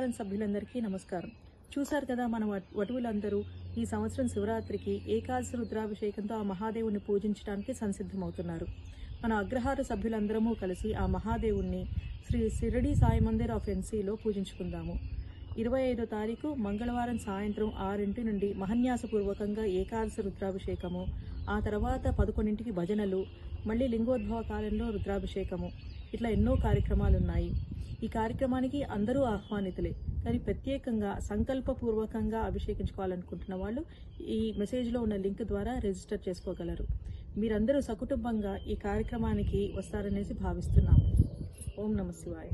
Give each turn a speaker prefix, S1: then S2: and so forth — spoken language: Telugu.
S1: మంగళవారం సభ్యులందరికీ నమస్కారం. చూశారు కదా, మన వటువులందరూ ఈ సంవత్సరం శివరాత్రికి ఏకాదశి రుద్రాభిషేకంతో ఆ మహాదేవుని పూజించడానికి సంసిద్ధమవుతున్నారు. మన అగ్రహార సభ్యులందరము కలిసి ఆ మహాదేవుణ్ణి శ్రీ షిరిడి సాయి మందిర్ ఆఫ్ ఎన్సీలో పూజించుకుందాము. 25వ తారీఖు మంగళవారం సాయంత్రం 6 నుండి మహన్యాసపూర్వకంగా ఏకాదశి రుద్రాభిషేకము, ఆ తర్వాత 11కి భజనలు, మళ్ళీ లింగోద్భవ కాలంలో రుద్రాభిషేకము, ఇట్లా ఎన్నో కార్యక్రమాలున్నాయి. ఈ కార్యక్రమానికి అందరూ ఆహ్వానితులే, కానీ ప్రత్యేకంగా సంకల్పపూర్వకంగా అభిషేకించుకోవాలనుకుంటున్న వాళ్ళు ఈ మెసేజ్లో ఉన్న లింక్ ద్వారా రిజిస్టర్ చేసుకోగలరు. మీరందరూ సకుటుంబంగా ఈ కార్యక్రమానికి వస్తారనేసి భావిస్తున్నాము. ఓం నమః శివాయ.